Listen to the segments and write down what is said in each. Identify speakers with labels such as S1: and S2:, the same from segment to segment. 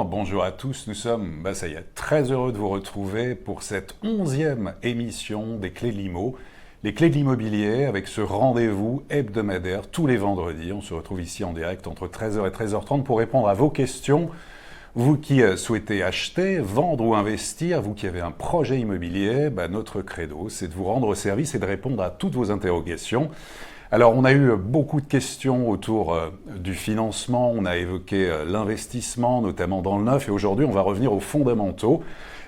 S1: Bonjour à tous, nous sommes, ça y est, très heureux de vous retrouver pour cette 11e émission des Clés de l'Immo. Les Clés de l'Immobilier avec ce rendez-vous hebdomadaire tous les vendredis. On se retrouve ici en direct entre 13h et 13h30 pour répondre à vos questions. Vous qui souhaitez acheter, vendre ou investir, vous qui avez un projet immobilier, notre credo, c'est de vous rendre service et de répondre à toutes vos interrogations. Alors, on a eu beaucoup de questions autour du financement, on a évoqué l'investissement, notamment dans le neuf, et aujourd'hui, on va revenir aux fondamentaux.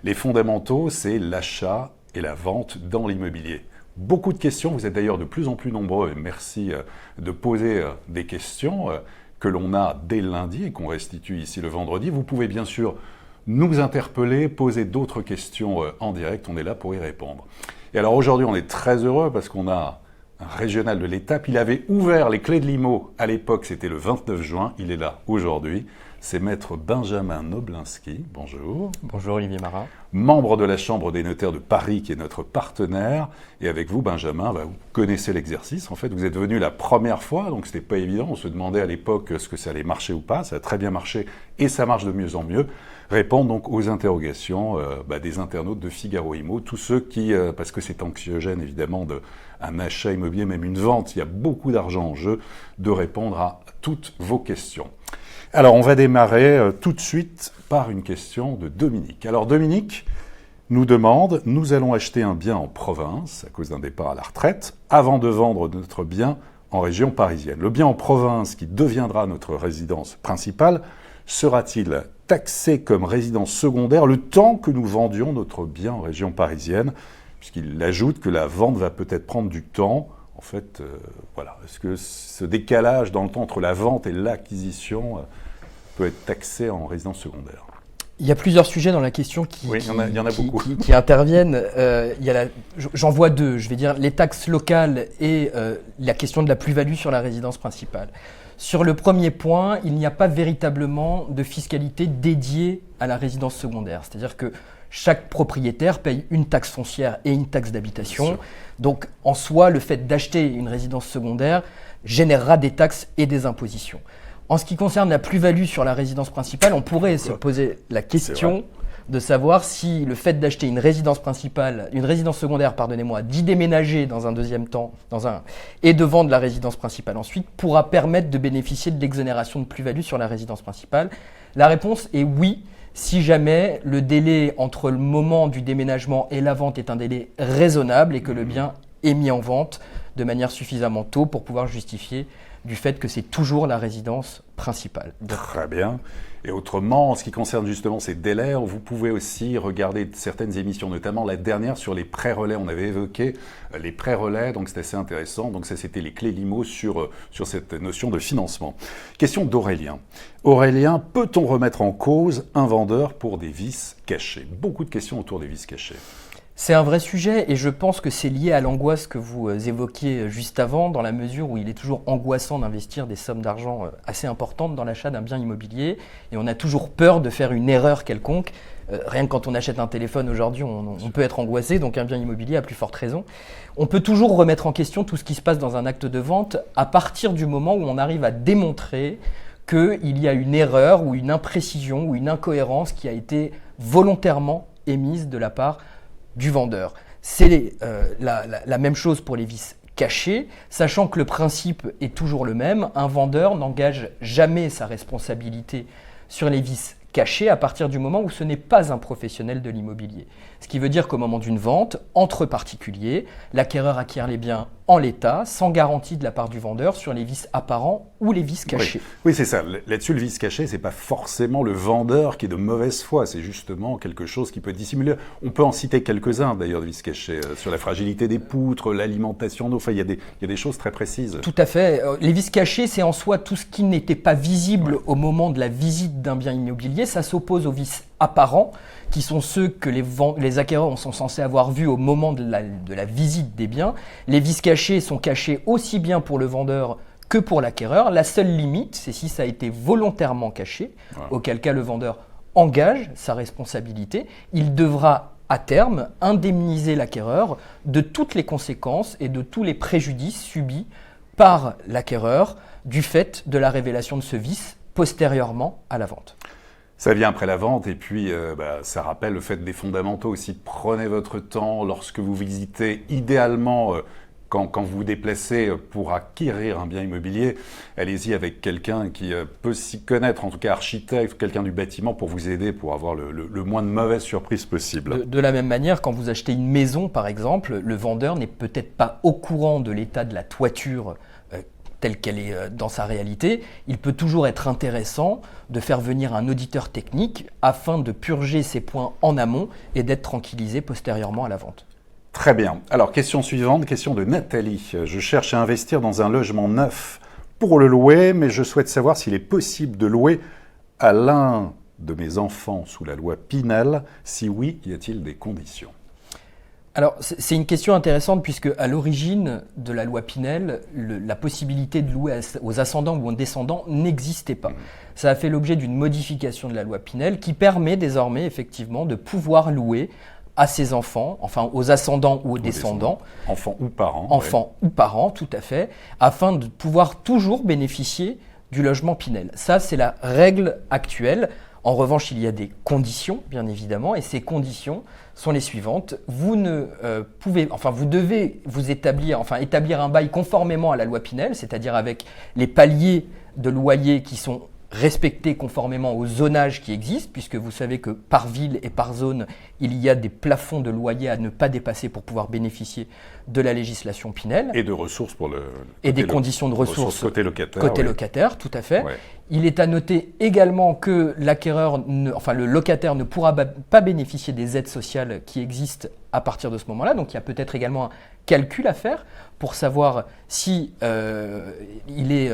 S1: Les fondamentaux, c'est l'achat et la vente dans l'immobilier. Beaucoup de questions, vous êtes d'ailleurs de plus en plus nombreux, et merci de poser des questions que l'on a dès le lundi et qu'on restitue ici le vendredi. Vous pouvez bien sûr nous interpeller, poser d'autres questions en direct, on est là pour y répondre. Et alors aujourd'hui, on est très heureux parce qu'on a un régional de l'Étape. Il avait ouvert les Clés de l'Immo à l'époque, c'était le 29 juin, il est là aujourd'hui. C'est maître Benjamin Noblinski, bonjour.
S2: Bonjour Olivier Marat.
S1: Membre de la Chambre des notaires de Paris, qui est notre partenaire. Et avec vous, Benjamin, vous connaissez l'exercice. En fait, vous êtes venu la première fois, donc c'était pas évident. On se demandait à l'époque ce que ça allait marcher ou pas. Ça a très bien marché et ça marche de mieux en mieux. Répondre donc aux interrogations des internautes de Figaro Immo, tous ceux qui, parce que c'est anxiogène évidemment, un achat immobilier, même une vente, il y a beaucoup d'argent en jeu, de répondre à toutes vos questions. Alors, on va démarrer tout de suite par une question de Dominique. Alors, Dominique nous demande, nous allons acheter un bien en province, à cause d'un départ à la retraite, avant de vendre notre bien en région parisienne. Le bien en province, qui deviendra notre résidence principale, sera-t-il taxé comme résidence secondaire le temps que nous vendions notre bien en région parisienne, puisqu'il ajoute que la vente va peut-être prendre du temps. En fait, est-ce que ce décalage dans le temps entre la vente et l'acquisition peut être taxé en résidence secondaire?
S2: Il y a plusieurs sujets dans la question qui interviennent. J'en vois deux. Je vais dire les taxes locales et la question de la plus-value sur la résidence principale. Sur le premier point, il n'y a pas véritablement de fiscalité dédiée à la résidence secondaire. C'est-à-dire que chaque propriétaire paye une taxe foncière et une taxe d'habitation. Donc, en soi, le fait d'acheter une résidence secondaire générera des taxes et des impositions. En ce qui concerne la plus-value sur la résidence principale, on pourrait se poser la question de savoir si le fait d'acheter une résidence secondaire, d'y déménager dans un deuxième temps, et de vendre la résidence principale ensuite, pourra permettre de bénéficier de l'exonération de plus-value sur la résidence principale. La réponse est oui, si jamais le délai entre le moment du déménagement et la vente est un délai raisonnable et que le bien est mis en vente de manière suffisamment tôt pour pouvoir justifier du fait que c'est toujours la résidence principale.
S1: Très bien. Et autrement, en ce qui concerne justement ces délais, vous pouvez aussi regarder certaines émissions, notamment la dernière sur les pré-relais. On avait évoqué les pré-relais, donc c'est assez intéressant. Donc ça, c'était les Clés de l'Immo sur cette notion de financement. Question d'Aurélien. Aurélien, peut-on remettre en cause un vendeur pour des vices cachés? Beaucoup de questions autour des vices cachés.
S2: C'est un vrai sujet et je pense que c'est lié à l'angoisse que vous évoquiez juste avant, dans la mesure où il est toujours angoissant d'investir des sommes d'argent assez importantes dans l'achat d'un bien immobilier et on a toujours peur de faire une erreur quelconque. Rien que quand on achète un téléphone aujourd'hui, on peut être angoissé, donc un bien immobilier à plus forte raison. On peut toujours remettre en question tout ce qui se passe dans un acte de vente à partir du moment où on arrive à démontrer qu'il y a une erreur ou une imprécision ou une incohérence qui a été volontairement émise de la part du vendeur. C'est la même chose pour les vices cachés, sachant que le principe est toujours le même. Un vendeur n'engage jamais sa responsabilité sur les vices cachés à partir du moment où ce n'est pas un professionnel de l'immobilier. Ce qui veut dire qu'au moment d'une vente, entre particuliers, l'acquéreur acquiert les biens en l'état, sans garantie de la part du vendeur sur les vices apparents ou les vices cachés.
S1: Oui, c'est ça. Là-dessus, le vice caché, c'est pas forcément le vendeur qui est de mauvaise foi, c'est justement quelque chose qui peut dissimuler. On peut en citer quelques-uns d'ailleurs de vices cachés, sur la fragilité des poutres, l'alimentation d'eau, il y a des choses très précises.
S2: Tout à fait. Les vices cachés, c'est en soi tout ce qui n'était pas visible au moment de la visite d'un bien immobilier. Ça s'oppose aux vices apparents, qui sont ceux que les acquéreurs sont censés avoir vus au moment de la visite des biens. Les vices cachés sont cachés aussi bien pour le vendeur que pour l'acquéreur. La seule limite, c'est si ça a été volontairement caché, auquel cas le vendeur engage sa responsabilité. Il devra à terme indemniser l'acquéreur de toutes les conséquences et de tous les préjudices subis par l'acquéreur du fait de la révélation de ce vice postérieurement à la vente.
S1: Ça vient après la vente et puis ça rappelle le fait des fondamentaux aussi. Prenez votre temps lorsque vous visitez, idéalement quand vous vous déplacez pour acquérir un bien immobilier, allez-y avec quelqu'un qui peut s'y connaître, en tout cas architecte, quelqu'un du bâtiment pour vous aider, pour avoir le moins de mauvaises surprises possible.
S2: De la même manière, quand vous achetez une maison par exemple, le vendeur n'est peut-être pas au courant de l'état de la toiture telle qu'elle est dans sa réalité. Il peut toujours être intéressant de faire venir un auditeur technique afin de purger ces points en amont et d'être tranquillisé postérieurement à la vente.
S1: Très bien. Alors, question suivante, question de Nathalie. Je cherche à investir dans un logement neuf pour le louer, mais je souhaite savoir s'il est possible de louer à l'un de mes enfants sous la loi Pinel. Si oui, y a-t-il des conditions ?
S2: Alors, c'est une question intéressante puisque à l'origine de la loi Pinel, la possibilité de louer aux ascendants ou aux descendants n'existait pas. Ça a fait l'objet d'une modification de la loi Pinel qui permet désormais effectivement de pouvoir louer à ses enfants, enfin aux ascendants ou aux descendants.
S1: Enfants ou parents.
S2: Enfants ou parents, tout à fait, afin de pouvoir toujours bénéficier du logement Pinel. Ça, c'est la règle actuelle. En revanche, il y a des conditions, bien évidemment, et ces conditions sont les suivantes. Vous devez établir un bail conformément à la loi Pinel, c'est-à-dire avec les paliers de loyer qui sont respectés conformément au zonage qui existe, puisque vous savez que par ville et par zone, il y a des plafonds de loyer à ne pas dépasser pour pouvoir bénéficier de la législation Pinel.
S1: Et de ressources pour
S2: et des conditions de ressources
S1: côté locataire.
S2: Locataire, tout à fait.
S1: Ouais.
S2: Il est à noter également que le locataire ne pourra pas bénéficier des aides sociales qui existent à partir de ce moment-là. Donc il y a peut-être également un calcul à faire pour savoir si il est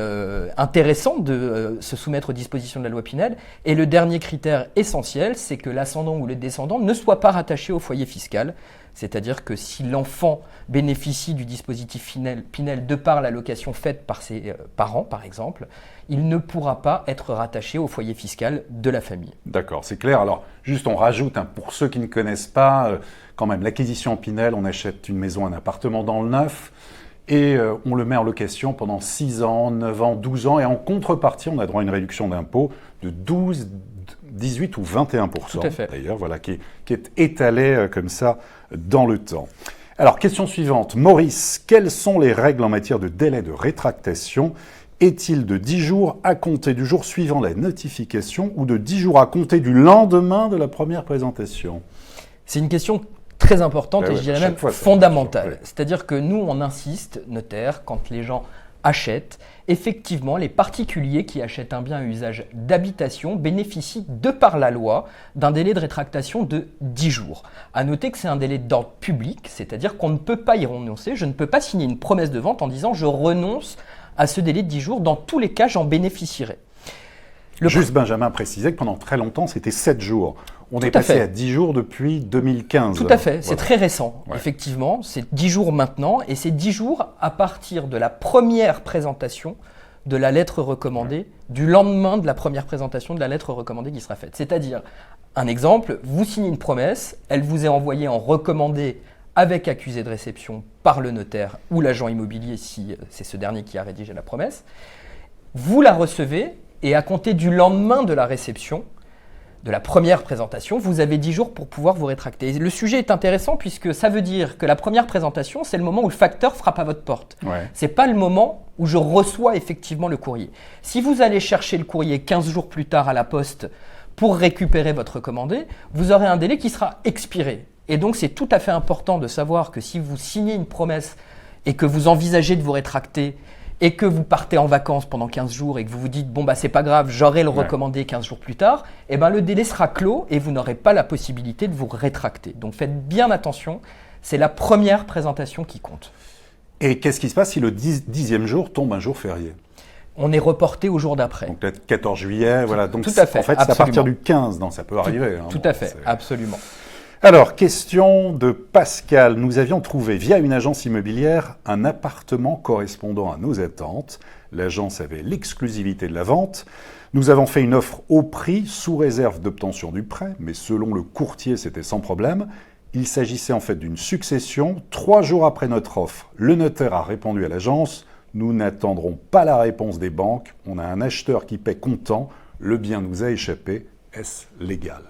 S2: intéressant de se soumettre aux dispositions de la loi Pinel. Et le dernier critère essentiel, c'est que l'ascendant ou le descendant ne soit pas rattaché au foyer fiscal. C'est-à-dire que si l'enfant bénéficie du dispositif Pinel de par l'allocation faite par ses parents, par exemple, il ne pourra pas être rattaché au foyer fiscal de la famille.
S1: D'accord, c'est clair. Alors, juste on rajoute, pour ceux qui ne connaissent pas, quand même, l'acquisition Pinel, on achète une maison, un appartement dans le neuf, et on le met en location pendant 6 ans, 9 ans, 12 ans, et en contrepartie, on a droit à une réduction d'impôt de 12, 18 ou 21%.
S2: Tout à fait.
S1: D'ailleurs, voilà, qui est étalée comme ça dans le temps. Alors, question suivante. Maurice, quelles sont les règles en matière de délai de rétractation ? Est-il de 10 jours à compter du jour suivant la notification ou de 10 jours à compter du lendemain de la première présentation ?
S2: C'est une question très importante et je dirais même fondamentale.
S1: Ouais.
S2: C'est-à-dire que nous, on insiste, notaire, quand les gens achètent, effectivement, les particuliers qui achètent un bien à usage d'habitation bénéficient, de par la loi, d'un délai de rétractation de 10 jours. À noter que c'est un délai d'ordre public, c'est-à-dire qu'on ne peut pas y renoncer. Je ne peux pas signer une promesse de vente en disant « je renonce à ce délai de 10 jours, dans tous les cas, j'en bénéficierai ».
S1: Benjamin précisait que pendant très longtemps, c'était 7 jours. On est passé à 10 jours depuis 2015.
S2: Tout à fait, c'est très récent, effectivement. C'est 10 jours maintenant, et c'est 10 jours à partir de la première présentation de la lettre recommandée, du lendemain de la première présentation de la lettre recommandée qui sera faite. C'est-à-dire, un exemple, vous signez une promesse, elle vous est envoyée en recommandé avec accusé de réception par le notaire ou l'agent immobilier si c'est ce dernier qui a rédigé la promesse. Vous la recevez et à compter du lendemain de la réception, de la première présentation, vous avez 10 jours pour pouvoir vous rétracter. Et le sujet est intéressant puisque ça veut dire que la première présentation, c'est le moment où le facteur frappe à votre porte.
S1: Ouais.
S2: Ce n'est pas le moment où je reçois effectivement le courrier. Si vous allez chercher le courrier 15 jours plus tard à la poste pour récupérer votre recommandé, vous aurez un délai qui sera expiré. Et donc, c'est tout à fait important de savoir que si vous signez une promesse et que vous envisagez de vous rétracter et que vous partez en vacances pendant 15 jours et que vous vous dites « bon, c'est pas grave, j'aurai le recommandé 15 jours plus tard », eh ben, le délai sera clos et vous n'aurez pas la possibilité de vous rétracter. Donc, faites bien attention, c'est la première présentation qui compte.
S1: Et qu'est-ce qui se passe si le 10e jour tombe un jour férié ?
S2: On est reporté au jour d'après.
S1: Donc peut-être 14 juillet, voilà. Donc
S2: tout à fait,
S1: en fait, c'est à partir du 15, non, ça peut arriver.
S2: Tout à fait, absolument.
S1: Alors, question de Pascal. Nous avions trouvé via une agence immobilière un appartement correspondant à nos attentes. L'agence avait l'exclusivité de la vente. Nous avons fait une offre au prix sous réserve d'obtention du prêt, mais selon le courtier, c'était sans problème. Il s'agissait en fait d'une succession. 3 jours après notre offre, le notaire a répondu à l'agence « Nous n'attendrons pas la réponse des banques. On a un acheteur qui paie comptant. Le bien nous a échappé. Est-ce légal ?»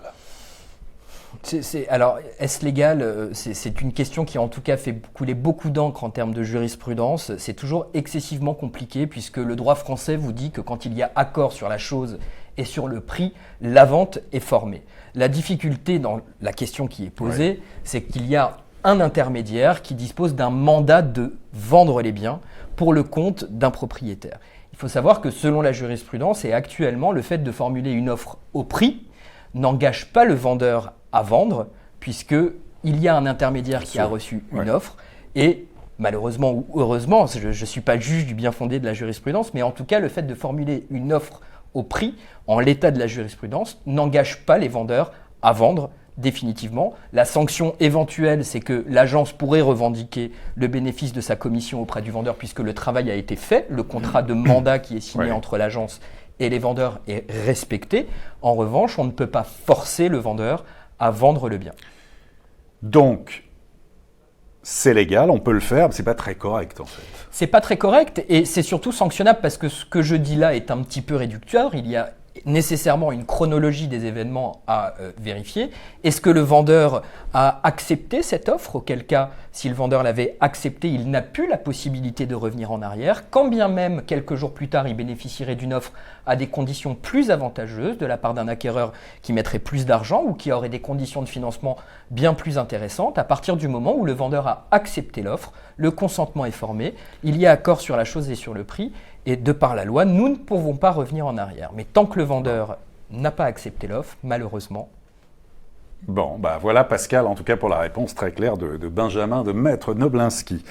S2: Alors, est-ce légal ? C'est une question qui, en tout cas, fait couler beaucoup d'encre en termes de jurisprudence. C'est toujours excessivement compliqué puisque le droit français vous dit que quand il y a accord sur la chose et sur le prix, la vente est formée. La difficulté dans la question qui est posée, c'est qu'il y a un intermédiaire qui dispose d'un mandat de vendre les biens pour le compte d'un propriétaire. Il faut savoir que selon la jurisprudence et actuellement, le fait de formuler une offre au prix n'engage pas le vendeur à vendre, puisqu'il y a un intermédiaire qui a reçu une offre, et malheureusement ou heureusement, je ne suis pas juge du bien fondé de la jurisprudence, mais en tout cas, le fait de formuler une offre au prix, en l'état de la jurisprudence, n'engage pas les vendeurs à vendre définitivement. La sanction éventuelle, c'est que l'agence pourrait revendiquer le bénéfice de sa commission auprès du vendeur, puisque le travail a été fait, le contrat de mandat qui est signé entre l'agence et les vendeurs est respecté. En revanche, on ne peut pas forcer le vendeur à vendre le bien.
S1: Donc, c'est légal, on peut le faire, mais c'est pas très correct en fait.
S2: C'est pas très correct et c'est surtout sanctionnable parce que ce que je dis là est un petit peu réducteur. Il y a nécessairement une chronologie des événements à vérifier. Est-ce que le vendeur a accepté cette offre ? Auquel cas, si le vendeur l'avait accepté, il n'a plus la possibilité de revenir en arrière. Quand bien même, quelques jours plus tard, il bénéficierait d'une offre à des conditions plus avantageuses de la part d'un acquéreur qui mettrait plus d'argent ou qui aurait des conditions de financement bien plus intéressantes. À partir du moment où le vendeur a accepté l'offre, le consentement est formé, il y a accord sur la chose et sur le prix. Et de par la loi, nous ne pouvons pas revenir en arrière. Mais tant que le vendeur n'a pas accepté l'offre, malheureusement.
S1: Bon, bah voilà Pascal, en tout cas pour la réponse très claire de Benjamin, de Maître Noblinski.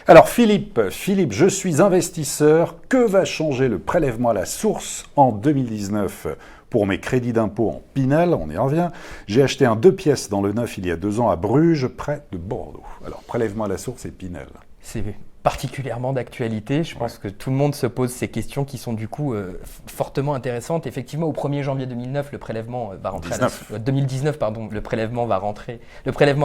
S1: Alors Philippe, je suis investisseur. Que va changer le prélèvement à la source en 2019 pour mes crédits d'impôt en Pinel? On y revient. J'ai acheté un 2 pièces dans le neuf il y a 2 ans à Bruges, près de Bordeaux. Alors prélèvement à la source et Pinel.
S2: C'est particulièrement d'actualité. Je pense que tout le monde se pose ces questions qui sont du coup fortement intéressantes. Effectivement, au 1er janvier 2009, le prélèvement va rentrer 2019, pardon, le prélèvement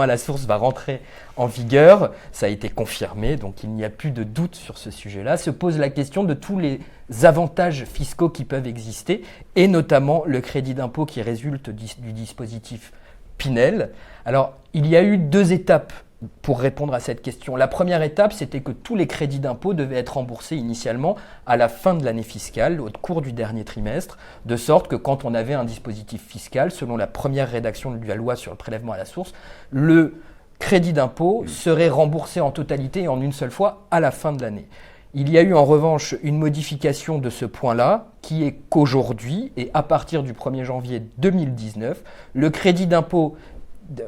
S2: à la source va rentrer en vigueur. Ça a été confirmé, donc il n'y a plus de doute sur ce sujet-là. Se pose la question de tous les avantages fiscaux qui peuvent exister, et notamment le crédit d'impôt qui résulte du dispositif Pinel. Alors, il y a eu 2 étapes pour répondre à cette question. La première étape, c'était que tous les crédits d'impôt devaient être remboursés initialement à la fin de l'année fiscale, au cours du dernier trimestre, de sorte que quand on avait un dispositif fiscal, selon la première rédaction de la loi sur le prélèvement à la source, le crédit d'impôt serait remboursé en totalité et en une seule fois à la fin de l'année. Il y a eu en revanche une modification de ce point-là, qui est qu'aujourd'hui, et à partir du 1er janvier 2019, le crédit d'impôt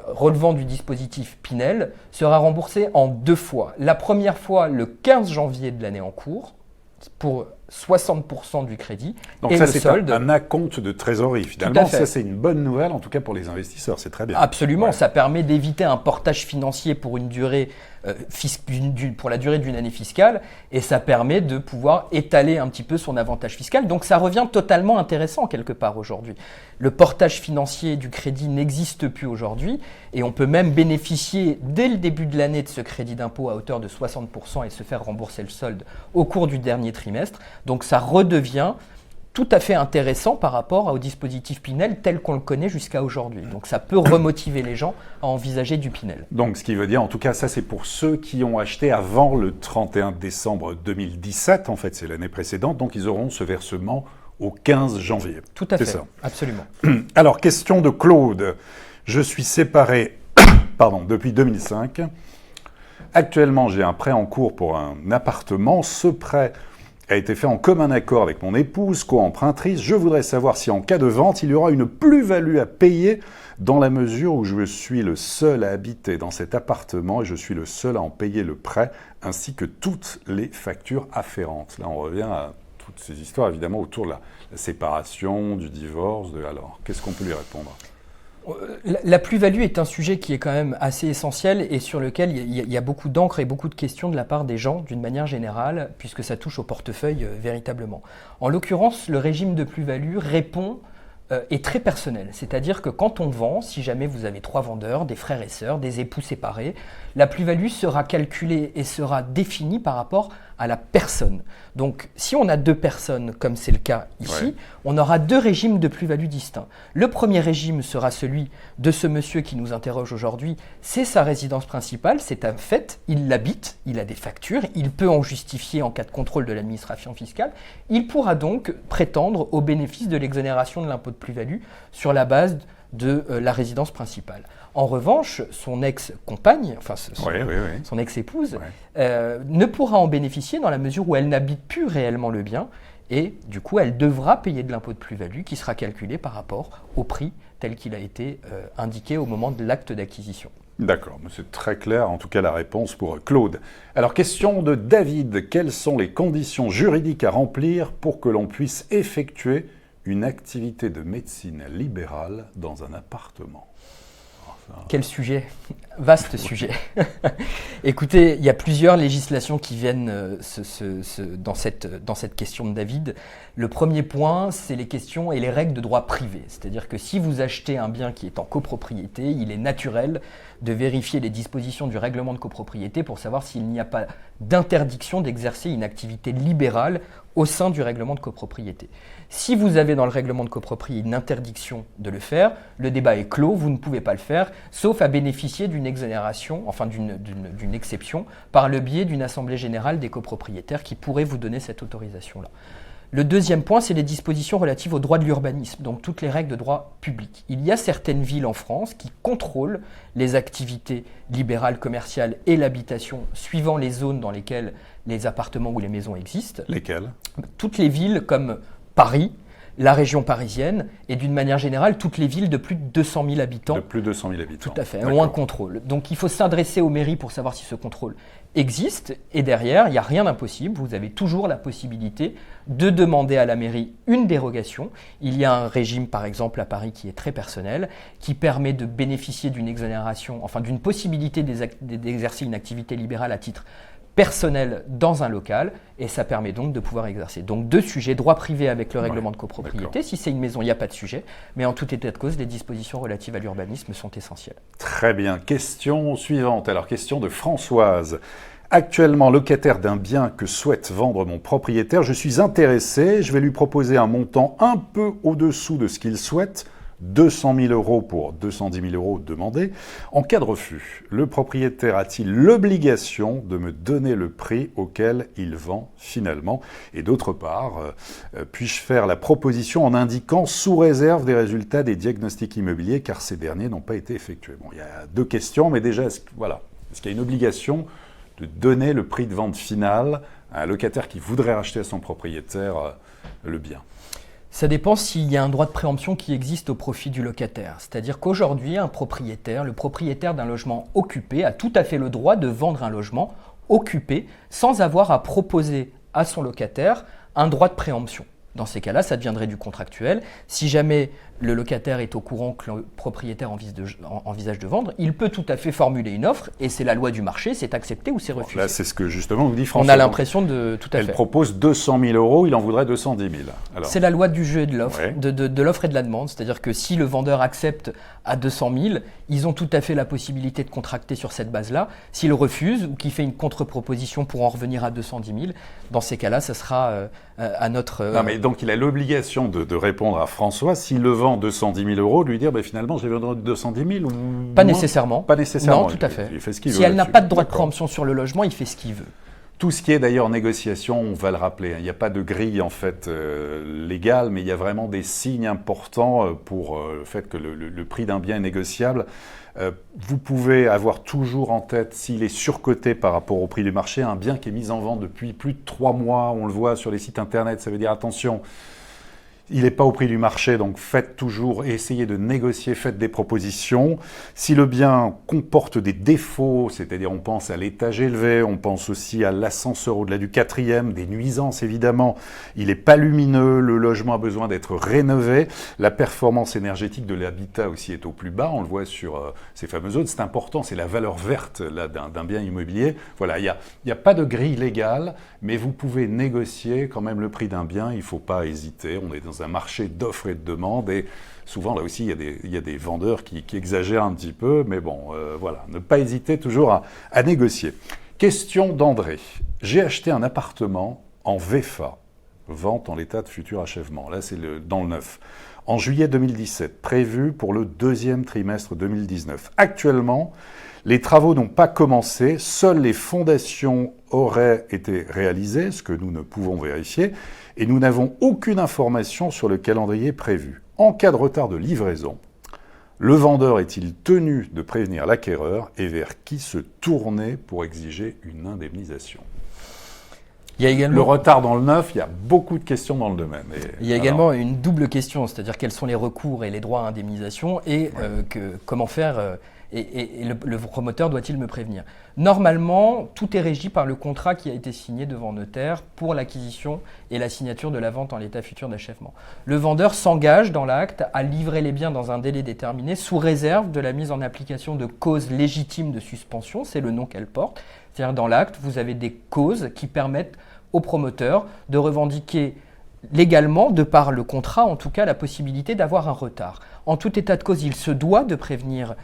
S2: relevant du dispositif Pinel sera remboursé en 2 fois. La première fois le 15 janvier de l'année en cours pour 60% du crédit.
S1: Donc
S2: et
S1: ça,
S2: le
S1: c'est
S2: solde.
S1: un acompte de trésorerie. Finalement, ça, c'est une bonne nouvelle, en tout cas pour les investisseurs. C'est très bien.
S2: Absolument. Ça permet d'éviter un portage financier pour une durée pour la durée d'une année fiscale, et ça permet de pouvoir étaler un petit peu son avantage fiscal. Donc ça revient totalement intéressant quelque part aujourd'hui. Le portage financier du crédit n'existe plus aujourd'hui, et on peut même bénéficier dès le début de l'année de ce crédit d'impôt à hauteur de 60% et se faire rembourser le solde au cours du dernier trimestre. Donc ça redevient tout à fait intéressant par rapport au dispositif Pinel tel qu'on le connaît jusqu'à aujourd'hui. Donc ça peut remotiver les gens à envisager du Pinel.
S1: Donc ce qui veut dire, en tout cas, ça c'est pour ceux qui ont acheté avant le 31 décembre 2017, en fait c'est l'année précédente, donc ils auront ce versement au 15 janvier.
S2: Tout à fait,
S1: ça.
S2: Absolument.
S1: Alors question de Claude, je suis séparé depuis 2005. Actuellement j'ai un prêt en cours pour un appartement, ce prêt a été fait en commun accord avec mon épouse, co-empruntrice. Je voudrais savoir si en cas de vente, il y aura une plus-value à payer dans la mesure où je suis le seul à habiter dans cet appartement et je suis le seul à en payer le prêt, ainsi que toutes les factures afférentes. Là, on revient à toutes ces histoires, évidemment, autour de la séparation, du divorce. Alors, qu'est-ce qu'on peut lui répondre ?
S2: La plus-value est un sujet qui est quand même assez essentiel et sur lequel il y a beaucoup d'encre et beaucoup de questions de la part des gens d'une manière générale, puisque ça touche au portefeuille véritablement. En l'occurrence, le régime de plus-value est très personnel. C'est-à-dire que quand on vend, si jamais vous avez 3 vendeurs, des frères et sœurs, des époux séparés, la plus-value sera calculée et sera définie par rapport à la personne. Donc, si on a 2 personnes, comme c'est le cas ici, on aura 2 régimes de plus-value distincts. Le premier régime sera celui de ce monsieur qui nous interroge aujourd'hui. C'est sa résidence principale, c'est un fait, il l'habite, il a des factures, il peut en justifier en cas de contrôle de l'administration fiscale. Il pourra donc prétendre au bénéfice de l'exonération de l'impôt de plus-value sur la base de la résidence principale. En revanche, son ex-compagne, enfin son ex-épouse, ne pourra en bénéficier dans la mesure où elle n'habite plus réellement le bien et du coup elle devra payer de l'impôt de plus-value qui sera calculé par rapport au prix tel qu'il a été indiqué au moment de l'acte d'acquisition.
S1: D'accord, c'est très clair, en tout cas la réponse pour Claude. Alors question de David, quelles sont les conditions juridiques à remplir pour que l'on puisse effectuer une activité de médecine libérale dans un appartement?
S2: Quel sujet, vaste sujet. Écoutez, il y a plusieurs législations qui viennent dans cette question de David. Le premier point, c'est les questions et les règles de droit privé. C'est-à-dire que si vous achetez un bien qui est en copropriété, il est naturel de vérifier les dispositions du règlement de copropriété pour savoir s'il n'y a pas d'interdiction d'exercer une activité libérale au sein du règlement de copropriété. Si vous avez dans le règlement de copropriété une interdiction de le faire, le débat est clos, vous ne pouvez pas le faire, sauf à bénéficier d'une exonération, enfin d'une exception, par le biais d'une assemblée générale des copropriétaires qui pourrait vous donner cette autorisation-là. Le deuxième point, c'est les dispositions relatives au droit de l'urbanisme, donc toutes les règles de droit public. Il y a certaines villes en France qui contrôlent les activités libérales, commerciales et l'habitation suivant les zones dans lesquelles les appartements ou les maisons existent.
S1: Lesquelles ?
S2: Toutes les villes comme Paris, la région parisienne et d'une manière générale toutes les villes de plus de 200 000 habitants.
S1: De plus de 200 000 habitants.
S2: Tout à fait, ont un contrôle. Donc il faut s'adresser aux mairies pour savoir si ce contrôle existe et derrière, il n'y a rien d'impossible. Vous avez toujours la possibilité de demander à la mairie une dérogation. Il y a un régime par exemple à Paris qui est très personnel, qui permet de bénéficier d'une exonération, enfin d'une possibilité d'exercer une activité libérale à titre personnel dans un local et ça permet donc de pouvoir exercer. Donc 2 sujets, droit privé avec le règlement de copropriété. Si c'est une maison, il n'y a pas de sujet, mais en tout état de cause, les dispositions relatives à l'urbanisme sont essentielles.
S1: Très bien. Question suivante. Alors question de Françoise. Actuellement locataire d'un bien que souhaite vendre mon propriétaire, je suis intéressé, je vais lui proposer un montant un peu au-dessous de ce qu'il souhaite, 200 000 € pour 210 000 € demandés. En cas de refus, le propriétaire a-t-il l'obligation de me donner le prix auquel il vend finalement? Et d'autre part, puis-je faire la proposition en indiquant sous réserve des résultats des diagnostics immobiliers car ces derniers n'ont pas été effectués? Bon, il y a 2 questions, mais déjà, est-ce qu'il y a une obligation de donner le prix de vente final à un locataire qui voudrait racheter à son propriétaire le bien?
S2: Ça dépend s'il y a un droit de préemption qui existe au profit du locataire. C'est-à-dire qu'aujourd'hui, le propriétaire d'un logement occupé a tout à fait le droit de vendre un logement occupé sans avoir à proposer à son locataire un droit de préemption. Dans ces cas-là, ça deviendrait du contractuel. Si jamais le locataire est au courant que le propriétaire envisage de vendre, il peut tout à fait formuler une offre et c'est la loi du marché, c'est accepté ou c'est refusé.
S1: Là, c'est ce que justement vous dit François.
S2: On a l'impression de tout à fait.
S1: Elle propose 200 000 €, il en voudrait 210 000. Alors.
S2: C'est la loi du jeu et de l'offre, de l'offre et de la demande. C'est-à-dire que si le vendeur accepte à 200 000, ils ont tout à fait la possibilité de contracter sur cette base-là. S'il refuse ou qu'il fait une contre-proposition pour en revenir à 210 000, dans ces cas-là, ça sera à notre...
S1: Non, mais donc il a l'obligation de répondre à François. S'il le vend 210 000 €, de lui dire finalement je vais vendre 210 000 ou
S2: pas nécessairement.
S1: Pas nécessairement.
S2: Non, tout à fait.
S1: Il fait ce qu'il veut.
S2: Si elle n'a pas de droit de préemption sur le logement, il fait ce qu'il veut.
S1: Tout ce qui est d'ailleurs négociation, on va le rappeler, il n'y a pas de grille en fait légale, mais il y a vraiment des signes importants pour le fait que le prix d'un bien est négociable. Vous pouvez avoir toujours en tête, s'il est surcoté par rapport au prix du marché, un bien qui est mis en vente depuis plus de 3 mois, on le voit sur les sites internet, ça veut dire attention, Il n'est pas au prix du marché, donc faites toujours, essayez de négocier, faites des propositions. Si le bien comporte des défauts, c'est-à-dire on pense à l'étage élevé, on pense aussi à l'ascenseur au-delà du 4e, des nuisances évidemment, il n'est pas lumineux, le logement a besoin d'être rénové, la performance énergétique de l'habitat aussi est au plus bas, on le voit sur ces fameuses zones, c'est important, c'est la valeur verte là, d'un bien immobilier. Voilà, il n'y a pas de grille légale, mais vous pouvez négocier quand même le prix d'un bien, il ne faut pas hésiter, on est dans un marché d'offres et de demandes et souvent là aussi il y a des vendeurs qui exagèrent un petit peu, mais bon, voilà, ne pas hésiter toujours à négocier. Question d'André. J'ai acheté un appartement en VFA, vente en l'état de futur achèvement, là c'est dans le neuf, en juillet 2017, prévu pour le 2e trimestre 2019. Actuellement, les travaux n'ont pas commencé, seules les fondations auraient été réalisées, ce que nous ne pouvons vérifier, et nous n'avons aucune information sur le calendrier prévu. En cas de retard de livraison, le vendeur est-il tenu de prévenir l'acquéreur et vers qui se tourner pour exiger une indemnisation ?
S2: Il y a également...
S1: Le retard dans le neuf, il y a beaucoup de questions dans le domaine.
S2: Il y a également une double question, c'est-à-dire quels sont les recours et les droits à indemnisation et comment faire... Et le promoteur doit-il me prévenir ? Normalement, tout est régi par le contrat qui a été signé devant notaire pour l'acquisition et la signature de la vente en l'état futur d'achèvement. Le vendeur s'engage dans l'acte à livrer les biens dans un délai déterminé sous réserve de la mise en application de causes légitimes de suspension, c'est le nom qu'elle porte. C'est-à-dire dans l'acte, vous avez des causes qui permettent au promoteur de revendiquer légalement, de par le contrat en tout cas, la possibilité d'avoir un retard. En tout état de cause, il se doit de prévenir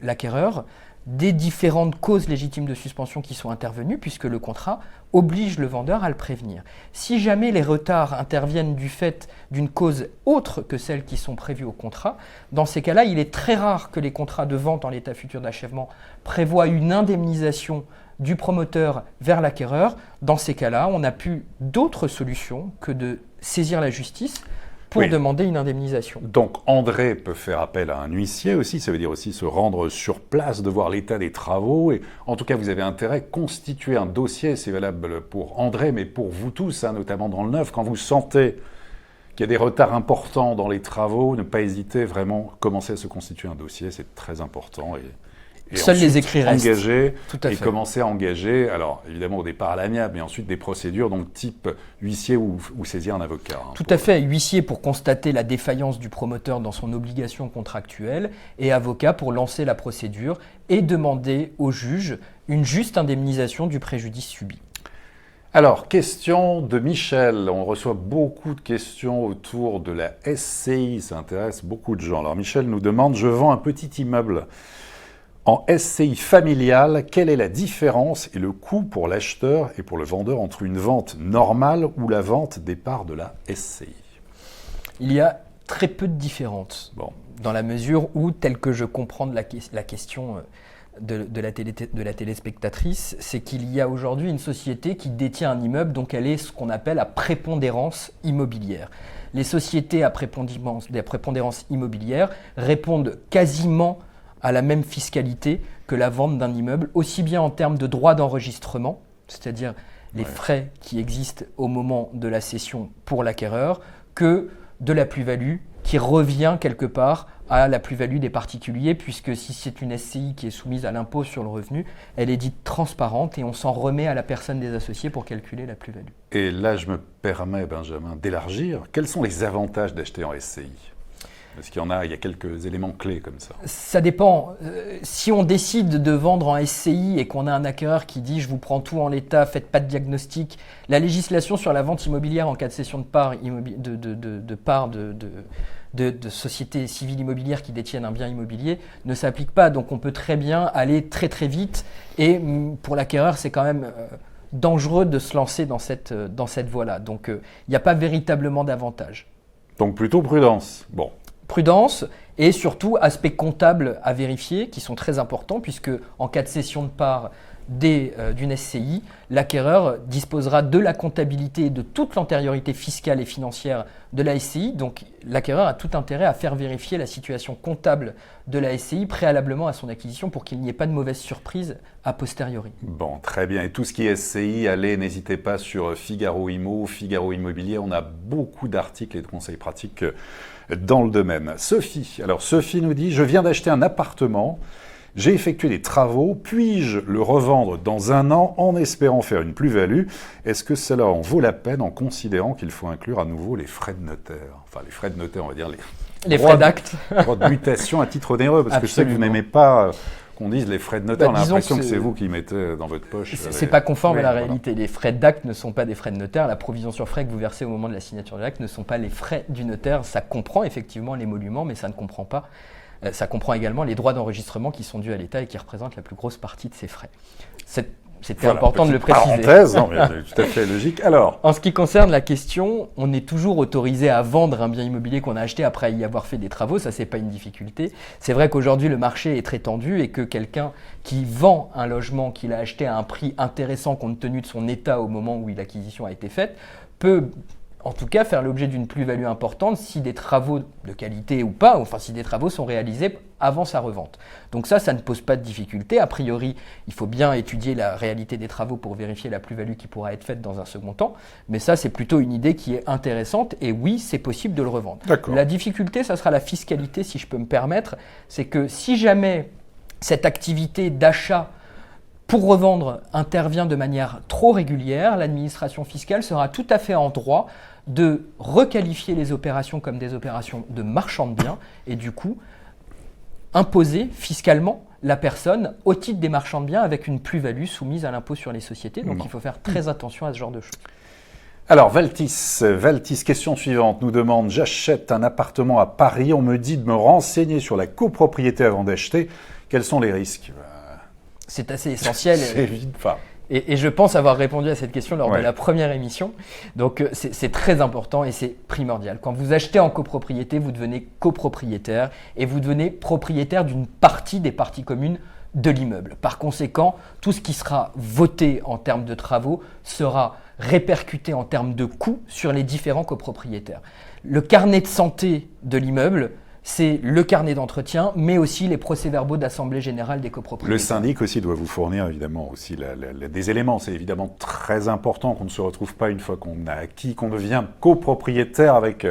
S2: l'acquéreur des différentes causes légitimes de suspension qui sont intervenues, puisque le contrat oblige le vendeur à le prévenir. Si jamais les retards interviennent du fait d'une cause autre que celles qui sont prévues au contrat, dans ces cas-là, il est très rare que les contrats de vente en l'état futur d'achèvement prévoient une indemnisation du promoteur vers l'acquéreur. Dans ces cas-là, on n'a plus d'autre solution que de saisir la justice pour demander une indemnisation.
S1: Donc André peut faire appel à un huissier aussi, ça veut dire aussi se rendre sur place, de voir l'état des travaux, et en tout cas vous avez intérêt à constituer un dossier, c'est valable pour André, mais pour vous tous, notamment dans le neuf, quand vous sentez qu'il y a des retards importants dans les travaux, ne pas hésiter vraiment, commencer à se constituer un dossier, c'est très important. Et
S2: seuls les écrits restent.
S1: Engager et commencer à engager, alors évidemment au départ à l'amiable, mais ensuite des procédures, donc type huissier ou saisir un avocat.
S2: Tout à fait, huissier pour constater la défaillance du promoteur dans son obligation contractuelle et avocat pour lancer la procédure et demander au juge une juste indemnisation du préjudice subi.
S1: Alors, question de Michel. On reçoit beaucoup de questions autour de la SCI, ça intéresse beaucoup de gens. Alors Michel nous demande, je vends un petit immeuble en SCI familiale, quelle est la différence et le coût pour l'acheteur et pour le vendeur entre une vente normale ou la vente des parts de la SCI ?
S2: Il y a très peu de différence, dans la mesure où, tel que je comprends la question de la téléspectatrice, c'est qu'il y a aujourd'hui une société qui détient un immeuble, donc elle est ce qu'on appelle à prépondérance immobilière. Les sociétés à prépondérance immobilière répondent quasiment à la même fiscalité que la vente d'un immeuble, aussi bien en termes de droits d'enregistrement, c'est-à-dire les frais qui existent au moment de la cession pour l'acquéreur, que de la plus-value qui revient quelque part à la plus-value des particuliers, puisque si c'est une SCI qui est soumise à l'impôt sur le revenu, elle est dite transparente et on s'en remet à la personne des associés pour calculer la plus-value.
S1: Et là, je me permets, Benjamin, d'élargir. Quels sont les avantages d'acheter en SCI ? Est-ce qu'il y a quelques éléments clés comme ça ?
S2: Ça dépend. Si on décide de vendre en SCI et qu'on a un acquéreur qui dit « je vous prends tout en l'état, faites pas de diagnostic », la législation sur la vente immobilière en cas de cession de parts de sociétés civiles immobilières qui détiennent un bien immobilier ne s'applique pas. Donc on peut très bien aller très très vite et pour l'acquéreur, c'est quand même dangereux de se lancer dans cette voie-là. Donc il n'y a pas véritablement d'avantage.
S1: Donc plutôt prudence.
S2: Prudence et surtout aspects comptables à vérifier qui sont très importants puisque en cas de cession de parts, d'une SCI, l'acquéreur disposera de la comptabilité et de toute l'antériorité fiscale et financière de la SCI. Donc l'acquéreur a tout intérêt à faire vérifier la situation comptable de la SCI préalablement à son acquisition pour qu'il n'y ait pas de mauvaise surprise a posteriori.
S1: Bon, très bien. Et tout ce qui est SCI, allez, n'hésitez pas sur Figaro Immo, Figaro Immobilier. On a beaucoup d'articles et de conseils pratiques dans le domaine. Sophie nous dit « Je viens d'acheter un appartement. J'ai effectué des travaux, puis-je le revendre dans 1 an en espérant faire une plus-value? Est-ce que cela en vaut la peine en considérant qu'il faut inclure à nouveau les frais de notaire ?» Enfin, les frais de notaire, on va dire
S2: les frais d'acte.
S1: Droit de mutation à titre onéreux, parce que je sais que vous n'aimez pas qu'on dise les frais de notaire. On a l'impression que c'est vous qui mettez dans votre poche.
S2: C'est pas conforme à la réalité. Les frais d'acte ne sont pas des frais de notaire. La provision sur frais que vous versez au moment de la signature de l'acte ne sont pas les frais du notaire. Ça comprend effectivement l'émolument, mais ça ne comprend pas. Ça comprend également les droits d'enregistrement qui sont dus à l'État et qui représentent la plus grosse partie de ces frais. C'était important de le préciser.
S1: Parenthèse, non, mais tout à fait logique. Alors,
S2: en ce qui concerne la question, on est toujours autorisé à vendre un bien immobilier qu'on a acheté après y avoir fait des travaux. Ça, c'est pas une difficulté. C'est vrai qu'aujourd'hui, le marché est très tendu et que quelqu'un qui vend un logement qu'il a acheté à un prix intéressant compte tenu de son état au moment où l'acquisition a été faite peut en tout cas faire l'objet d'une plus-value importante si des travaux de qualité ou pas, enfin si des travaux sont réalisés avant sa revente. Donc ça ne pose pas de difficulté. A priori, il faut bien étudier la réalité des travaux pour vérifier la plus-value qui pourra être faite dans un second temps. Mais ça, c'est plutôt une idée qui est intéressante et oui, c'est possible de le revendre. La difficulté, ça sera la fiscalité, si je peux me permettre. C'est que si jamais cette activité d'achat pour revendre intervient de manière trop régulière, l'administration fiscale sera tout à fait en droit de requalifier les opérations comme des opérations de marchand de biens et du coup imposer fiscalement la personne au titre des marchands de biens avec une plus-value soumise à l'impôt sur les sociétés. Donc il faut faire très attention à ce genre de choses.
S1: Alors Valtis, question suivante, nous demande « J'achète un appartement à Paris, on me dit de me renseigner sur la copropriété avant d'acheter. Quels sont les risques ?»
S2: C'est assez essentiel.
S1: C'est vite, enfin.
S2: Et je pense avoir répondu à cette question lors de la première émission. Donc c'est très important et c'est primordial. Quand vous achetez en copropriété, vous devenez copropriétaire et vous devenez propriétaire d'une partie des parties communes de l'immeuble. Par conséquent, tout ce qui sera voté en termes de travaux sera répercuté en termes de coûts sur les différents copropriétaires. Le carnet de santé de l'immeuble, c'est le carnet d'entretien, mais aussi les procès-verbaux d'assemblée générale des copropriétaires. Le
S1: syndic aussi doit vous fournir évidemment aussi des éléments. C'est évidemment très important qu'on ne se retrouve pas une fois qu'on a acquis, qu'on devient copropriétaire avec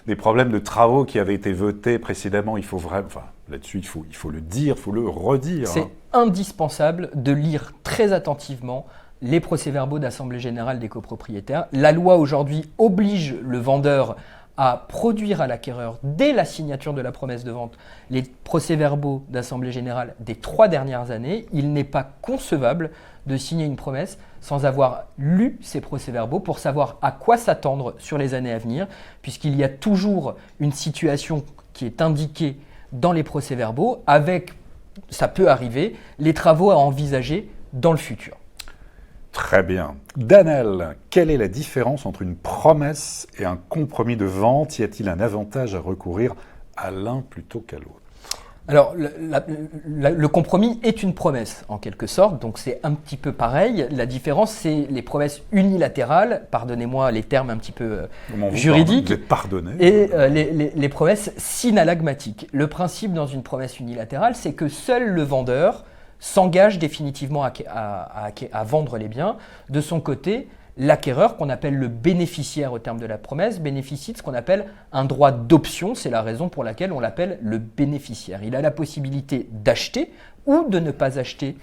S1: des problèmes de travaux qui avaient été votés précédemment. Il faut vraiment, enfin, là-dessus, il faut le dire, il faut le redire.
S2: C'est indispensable de lire très attentivement les procès-verbaux d'assemblée générale des copropriétaires. La loi aujourd'hui oblige le vendeur à produire à l'acquéreur, dès la signature de la promesse de vente, les procès-verbaux d'assemblée générale des 3 dernières années. Il n'est pas concevable de signer une promesse sans avoir lu ces procès-verbaux pour savoir à quoi s'attendre sur les années à venir, puisqu'il y a toujours une situation qui est indiquée dans les procès-verbaux avec, ça peut arriver, les travaux à envisager dans le futur.
S1: Très bien. Danel, quelle est la différence entre une promesse et un compromis de vente? Y a-t-il un avantage à recourir à l'un plutôt qu'à l'autre?
S2: Alors, le compromis est une promesse, en quelque sorte, donc c'est un petit peu pareil. La différence, c'est les promesses unilatérales, pardonnez-moi les termes un petit peu juridiques,
S1: vous êtes pardonné.
S2: Et les promesses synalagmatiques. Le principe dans une promesse unilatérale, c'est que seul le vendeur s'engage définitivement à vendre les biens. De son côté, l'acquéreur, qu'on appelle le bénéficiaire au terme de la promesse, bénéficie de ce qu'on appelle un droit d'option. C'est la raison pour laquelle on l'appelle le bénéficiaire. Il a la possibilité d'acheter ou de ne pas acheter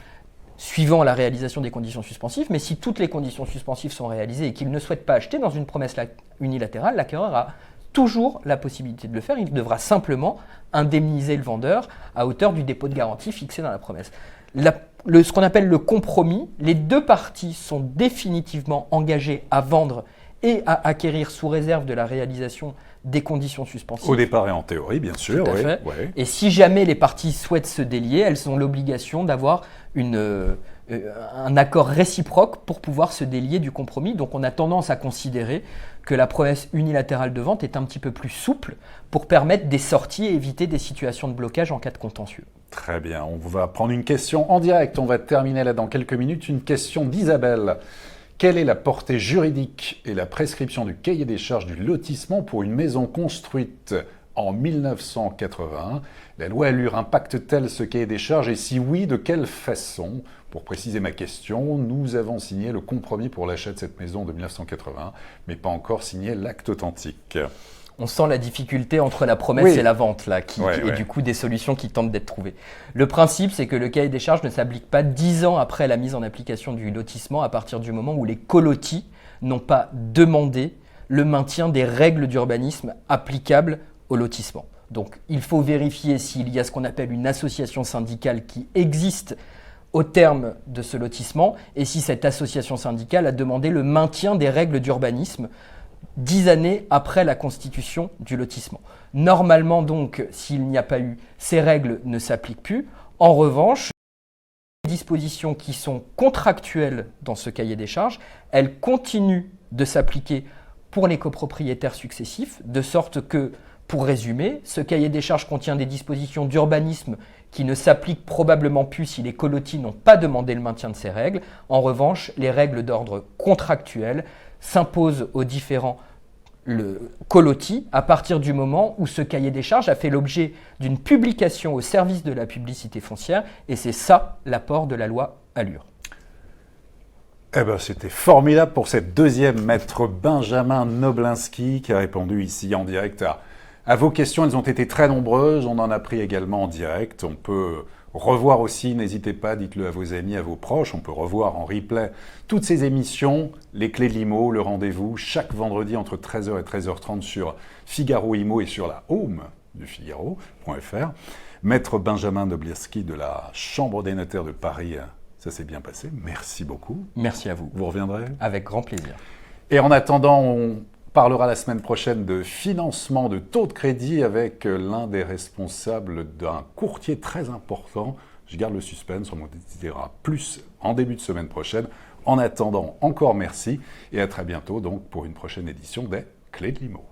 S2: suivant la réalisation des conditions suspensives. Mais si toutes les conditions suspensives sont réalisées et qu'il ne souhaite pas acheter dans une promesse unilatérale, l'acquéreur a toujours la possibilité de le faire. Il devra simplement indemniser le vendeur à hauteur du dépôt de garantie fixé dans la promesse. Ce qu'on appelle le compromis, les deux parties sont définitivement engagées à vendre et à acquérir sous réserve de la réalisation des conditions suspensives.
S1: Au départ et en théorie, bien sûr.
S2: Tout à fait. Et si jamais les parties souhaitent se délier, elles ont l'obligation d'avoir un accord réciproque pour pouvoir se délier du compromis. Donc on a tendance à considérer que la promesse unilatérale de vente est un petit peu plus souple pour permettre des sorties et éviter des situations de blocage en cas de contentieux.
S1: Très bien, on va prendre une question en direct. On va terminer là dans quelques minutes. Une question d'Isabelle. Quelle est la portée juridique et la prescription du cahier des charges du lotissement pour une maison construite en 1981 ? La loi Allure impacte-t-elle ce cahier des charges et si oui, de quelle façon ? Pour préciser ma question, nous avons signé le compromis pour l'achat de cette maison de 1981, mais pas encore signé l'acte authentique.
S2: On sent la difficulté entre la promesse et la vente, là, et du coup des solutions qui tentent d'être trouvées. Le principe, c'est que le cahier des charges ne s'applique pas 10 ans après la mise en application du lotissement, à partir du moment où les colotis n'ont pas demandé le maintien des règles d'urbanisme applicables au lotissement. Donc il faut vérifier s'il y a ce qu'on appelle une association syndicale qui existe au terme de ce lotissement, et si cette association syndicale a demandé le maintien des règles d'urbanisme 10 années après la constitution du lotissement. Normalement donc, s'il n'y a pas eu, ces règles ne s'appliquent plus. En revanche, les dispositions qui sont contractuelles dans ce cahier des charges, elles continuent de s'appliquer pour les copropriétaires successifs, de sorte que, pour résumer, ce cahier des charges contient des dispositions d'urbanisme qui ne s'appliquent probablement plus si les colotis n'ont pas demandé le maintien de ces règles. En revanche, les règles d'ordre contractuel s'imposent aux différents colotis à partir du moment où ce cahier des charges a fait l'objet d'une publication au service de la publicité foncière, et c'est ça l'apport de la loi Allure.
S1: Eh ben, c'était formidable pour cette deuxième, maître Benjamin Noblinski, qui a répondu ici en direct à vos questions. Elles ont été très nombreuses, on en a pris également en direct. On peut revoir aussi, n'hésitez pas, dites-le à vos amis, à vos proches. On peut revoir en replay toutes ces émissions, les clés de l'IMO, le rendez-vous, chaque vendredi entre 13h et 13h30 sur Figaro Imo et sur la home du Figaro.fr. Maître Benjamin Noblinski de la Chambre des notaires de Paris, ça s'est bien passé. Merci beaucoup.
S2: Merci à vous.
S1: Vous reviendrez ?
S2: Avec grand plaisir.
S1: Et en attendant, on parlera la semaine prochaine de financement de taux de crédit avec l'un des responsables d'un courtier très important. Je garde le suspense, on m'en dira plus en début de semaine prochaine. En attendant, encore merci et à très bientôt donc pour une prochaine édition des Clés de l'IMO.